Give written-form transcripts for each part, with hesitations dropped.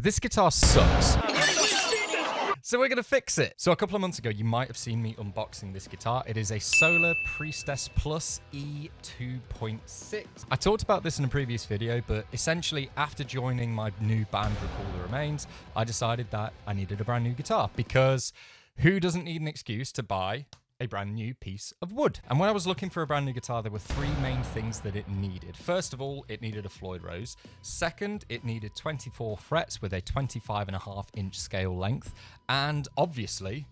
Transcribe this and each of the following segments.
this guitar sucks. So we're going to fix it. So a couple of months ago, you might have seen me unboxing this guitar. It is a Solar Priestess Plus E 2.6. I talked about this in a previous video, but essentially after joining my new band, Recall the Remains, I decided that I needed a brand new guitar because who doesn't need an excuse to buy a brand new piece of wood? And when I was looking for a brand new guitar, there were three main things that it needed. First of all, it needed a Floyd Rose. Second, it needed 24 frets with a 25.5-inch scale length. And obviously,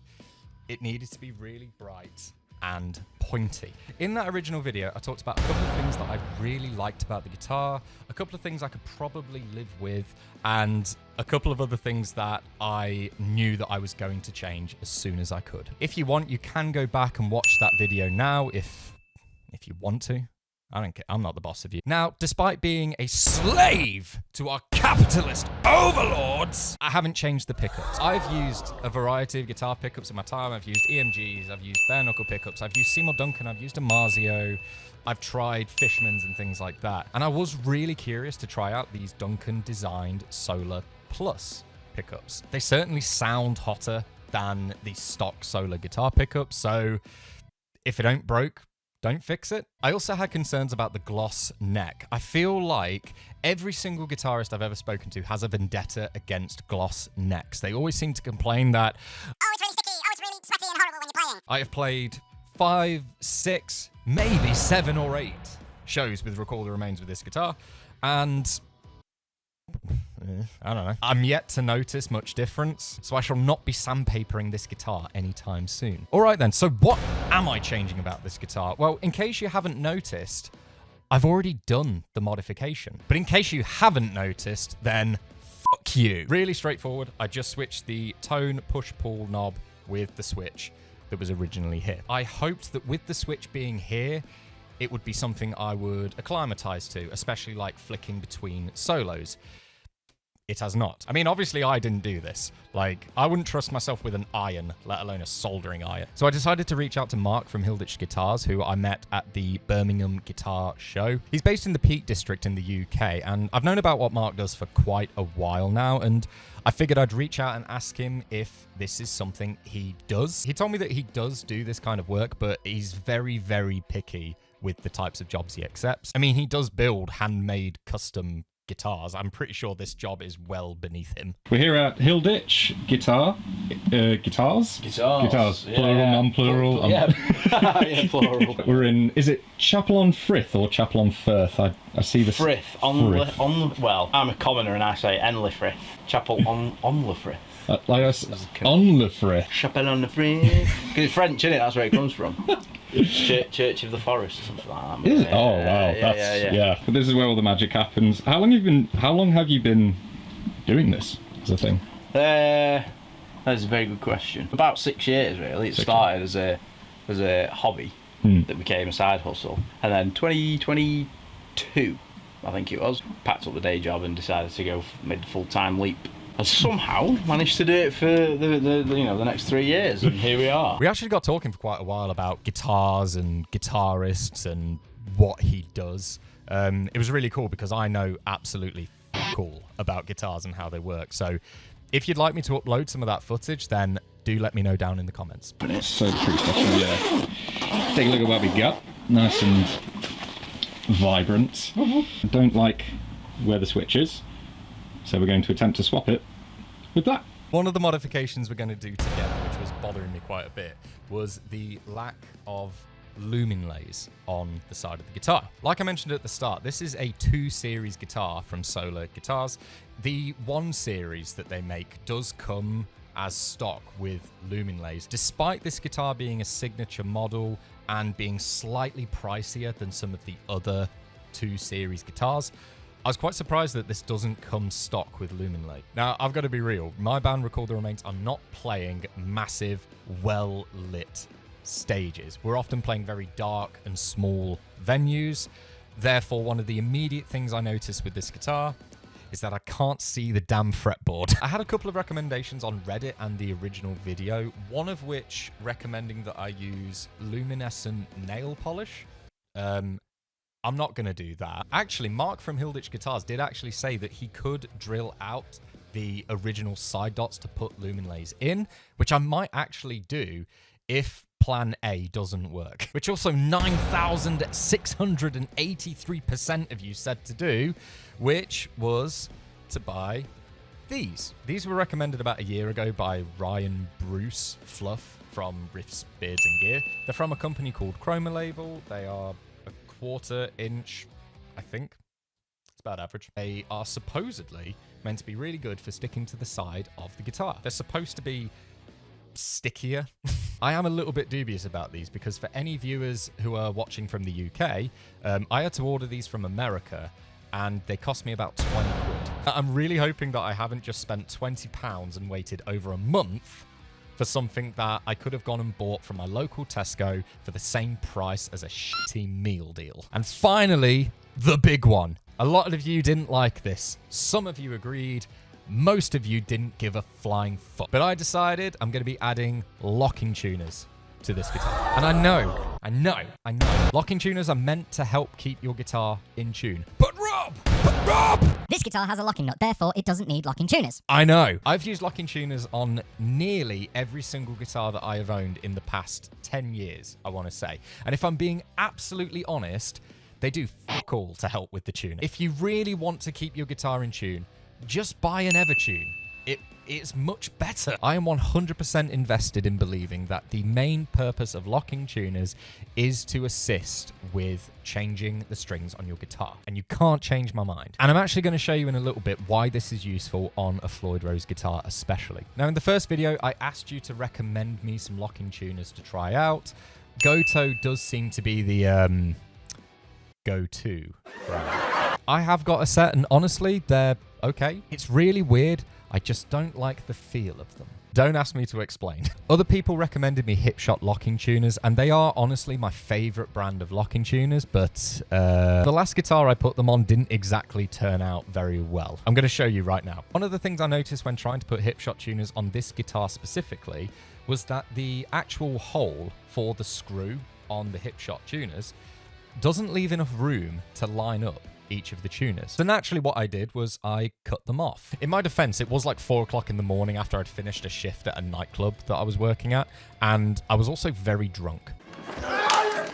it needed to be really bright and pointy. In that original video, I talked about a couple of things that I really liked about the guitar, a couple of things I could probably live with, and a couple of other things that I knew that I was going to change as soon as I could. If you want, you can go back and watch that video now if you want to. I don't care. I'm not the boss of you. Now, despite being a slave to our capitalist overlords, I haven't changed the pickups. I've used a variety of guitar pickups in my time. I've used EMGs, I've used bare knuckle pickups, I've used Seymour Duncan, I've used a Marzio, I've tried Fishman's and things like that. And I was really curious to try out these Duncan designed Solar Plus pickups. They certainly sound hotter than the stock Solar guitar pickups. So if it ain't broke, don't fix it. I also had concerns about the gloss neck. I feel like every single guitarist I've ever spoken to has a vendetta against gloss necks. They always seem to complain that, oh, it's really sticky, oh, it's really sweaty and horrible when you're playing. I have played 5, 6, maybe 7 or 8 shows with Recall the Remains with this guitar, and I don't know. I'm yet to notice much difference, so I shall not be sandpapering this guitar anytime soon. All right then, so what am I changing about this guitar? Well, in case you haven't noticed, I've already done the modification. But in case you haven't noticed, then fuck you. Really straightforward. I just switched the tone push-pull knob with the switch that was originally here. I hoped that with the switch being here, it would be something I would acclimatize to, especially like flicking between solos. It has not. I mean, obviously I didn't do this. Like, I wouldn't trust myself with an iron, let alone a soldering iron. So I decided to reach out to Mark from Hilditch Guitars, who I met at the Birmingham Guitar Show. He's based in the Peak District in the UK, and I've known about what Mark does for quite a while now, and I figured I'd reach out and ask him if this is something he does. He told me that he does do this kind of work, but he's very, very picky with the types of jobs he accepts. I mean, he does build handmade custom guitars. I'm pretty sure this job is well beneath him. We're here at Hilditch Guitars. Guitars. Yeah. Plural, non-plural. Yeah. Yeah, plural. We're in, is it Chapel on Frith or Chapel on Firth? I see the Frith. Well, I'm a commoner and I say Enley Frith. Chapel on Le Frith. On Le Frith. Chapel on Le Frith. Because it's French, isn't it? That's where it comes from. Church of the Forest or something like that. Is it? Oh wow, yeah. But this is where all the magic happens. How long have you been doing this as a thing? That's a very good question. About 6 years really. It started as a hobby that became a side hustle, and then 2022, I think it was, packed up the day job and decided to go mid full-time leap. And somehow managed to do it for the next 3 years, and here we are. We actually got talking for quite a while about guitars and guitarists and what he does. It was really cool because I know absolutely cool about guitars and how they work. So if you'd like me to upload some of that footage, then do let me know down in the comments. So pretty special, yeah. Take a look at what we got. Nice and vibrant. I don't like where the switch is, so we're going to attempt to swap it with that. One of the modifications we're going to do together, which was bothering me quite a bit, was the lack of Luminlays on the side of the guitar. Like I mentioned at the start, this is a 2 series guitar from Solar Guitars. The 1 series that they make does come as stock with Luminlays. Despite this guitar being a signature model and being slightly pricier than some of the other 2 series guitars, I was quite surprised that this doesn't come stock with Luminlay. Now, I've got to be real. My band, Recall the Remains, are not playing massive, well-lit stages. We're often playing very dark and small venues. Therefore, one of the immediate things I noticed with this guitar is that I can't see the damn fretboard. I had a couple of recommendations on Reddit and the original video, one of which recommending that I use luminescent nail polish. I'm not going to do that. Actually, Mark from Hilditch Guitars did actually say that he could drill out the original side dots to put Luminlays in, which I might actually do if plan A doesn't work, which also 9,683% of you said to do, which was to buy these. These were recommended about a year ago by Ryan Bruce Fluff from Riffs, Beards and Gear. They're from a company called Chroma Label. They are a 1/4 inch, I think. It's about average. They are supposedly meant to be really good for sticking to the side of the guitar. They're supposed to be stickier. I am a little bit dubious about these because for any viewers who are watching from the UK, I had to order these from America and they cost me about 20 quid. I'm really hoping that I haven't just spent £20 and waited over a month for something that I could have gone and bought from my local Tesco for the same price as a shitty meal deal. And finally, the big one. A lot of you didn't like this. Some of you agreed. Most of you didn't give a flying fuck. But I decided I'm going to be adding locking tuners to this guitar. And I know. Locking tuners are meant to help keep your guitar in tune. But Rob! This guitar has a locking nut, therefore it doesn't need locking tuners. I know. I've used locking tuners on nearly every single guitar that I have owned in the past 10 years, I want to say. And if I'm being absolutely honest, they do fuck all to help with the tuning. If you really want to keep your guitar in tune, just buy an Evertune. It's much better. I am 100% invested in believing that the main purpose of locking tuners is to assist with changing the strings on your guitar. And you can't change my mind. And I'm actually going to show you in a little bit why this is useful on a Floyd Rose guitar especially. Now, in the first video, I asked you to recommend me some locking tuners to try out. Goto does seem to be the go-to brand. I have got a set, and honestly, they're okay. It's really weird. I just don't like the feel of them. Don't ask me to explain. Other people recommended me Hipshot locking tuners, and they are honestly my favorite brand of locking tuners, but the last guitar I put them on didn't exactly turn out very well. I'm going to show you right now. One of the things I noticed when trying to put Hipshot tuners on this guitar specifically was that the actual hole for the screw on the Hipshot tuners doesn't leave enough room to line up each of the tuners. So naturally what I did was I cut them off. In my defense, it was like 4 o'clock in the morning after I'd finished a shift at a nightclub that I was working at, and I was also very drunk. I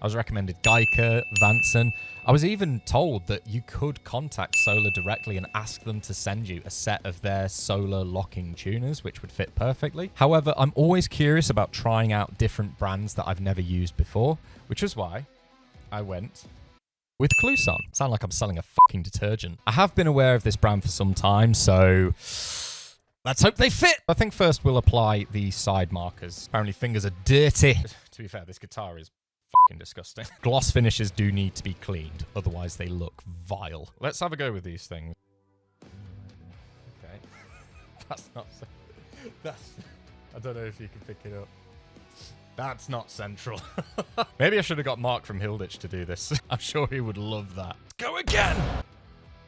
was recommended Geiker, Vanson. I was even told that you could contact Solar directly and ask them to send you a set of their Solar locking tuners, which would fit perfectly. However, I'm always curious about trying out different brands that I've never used before, which is why I went with Cluson. Sound like I'm selling a fucking detergent. I have been aware of this brand for some time, so let's hope they fit. I think first we'll apply the side markers. Apparently fingers are dirty. To be fair, this guitar is fucking disgusting. Gloss finishes do need to be cleaned, otherwise they look vile. Let's have a go with these things. Okay. That's not... I don't know if you can pick it up. That's not central. Maybe I should have got Mark from Hilditch to do this. I'm sure he would love that. Let's go again!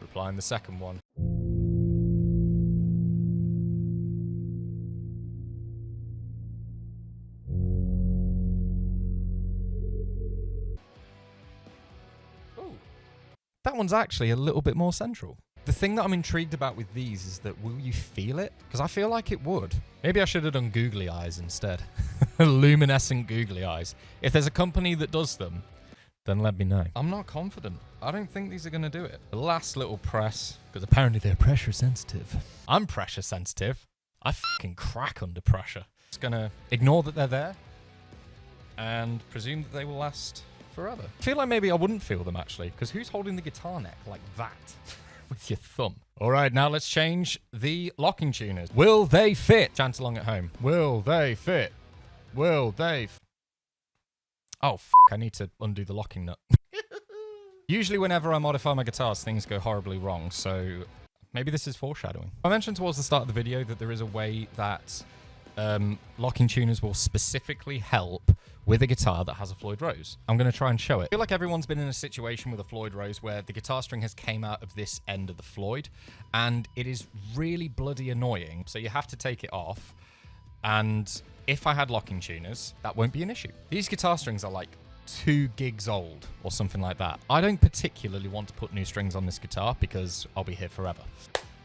Replying the second one. Ooh. That one's actually a little bit more central. The thing that I'm intrigued about with these is that will you feel it? Because I feel like it would. Maybe I should have done googly eyes instead. Luminescent googly eyes. If there's a company that does them, then let me know. I'm not confident. I don't think these are going to do it. The last little press, because apparently they're pressure sensitive. I'm pressure sensitive. I fucking crack under pressure. Just going to ignore that they're there and presume that they will last forever. I feel like maybe I wouldn't feel them actually, because who's holding the guitar neck like that? With your thumb. All right, now let's change the locking tuners. Will they fit? Chant along at home. Will they fit? Will they? Oh, I need to undo the locking nut. Usually whenever I modify my guitars, things go horribly wrong, so maybe this is foreshadowing. I mentioned towards the start of the video that there is a way that locking tuners will specifically help with a guitar that has a Floyd Rose. I'm going to try and show it. I feel like everyone's been in a situation with a Floyd Rose where the guitar string has came out of this end of the Floyd, and it is really bloody annoying. So you have to take it off, and if I had locking tuners, that won't be an issue. These guitar strings are like 2 gigs old or something like that. I don't particularly want to put new strings on this guitar because I'll be here forever.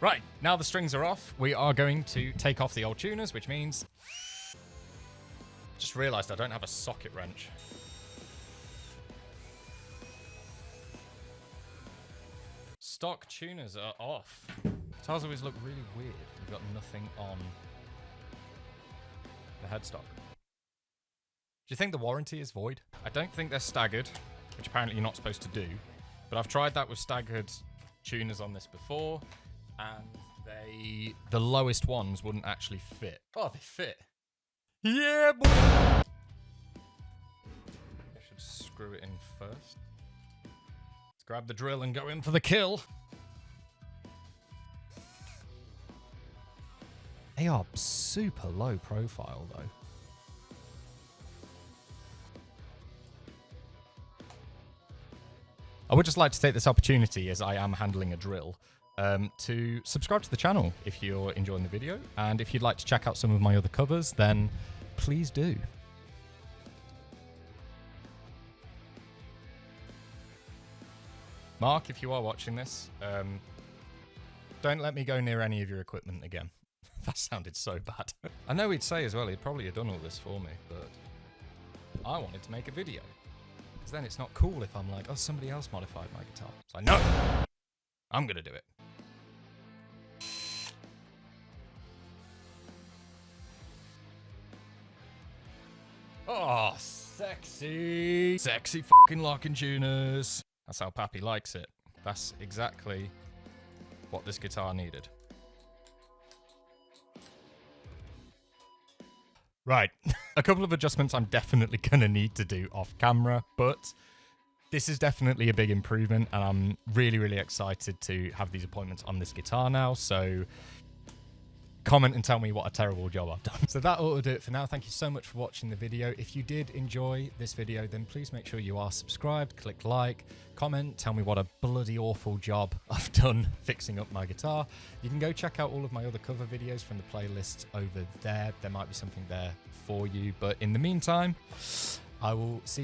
Right, now the strings are off, we are going to take off the old tuners, which means... Just realised I don't have a socket wrench. Stock tuners are off. Guitars always look really weird. We've got nothing on the headstock. Do you think the warranty is void? I don't think they're staggered, which apparently you're not supposed to do. But I've tried that with staggered tuners on this before, and the lowest ones wouldn't actually fit. Oh, they fit. Yeah, boy! I should screw it in first. Let's grab the drill and go in for the kill. They are super low profile, though. I would just like to take this opportunity, as I am handling a drill, to subscribe to the channel if you're enjoying the video. And if you'd like to check out some of my other covers, then please do. Mark, if you are watching this, don't let me go near any of your equipment again. That sounded so bad. I know he'd say as well, he'd probably have done all this for me, but I wanted to make a video. Because then it's not cool if I'm like, oh, somebody else modified my guitar. It's like, no! I'm gonna do it. Oh, sexy! Sexy fucking locking tuners. That's how Pappy likes it. That's exactly what this guitar needed. Right, a couple of adjustments I'm definitely going to need to do off camera, but this is definitely a big improvement, and I'm really, really excited to have these appointments on this guitar now, so comment and tell me what a terrible job I've done. So that ought to do it for now. Thank you so much for watching the video. If you did enjoy this video, then please make sure you are subscribed, click like, comment, tell me what a bloody awful job I've done fixing up my guitar. You can go check out all of my other cover videos from the playlist over there. There might be something there for you, but in the meantime, I will see you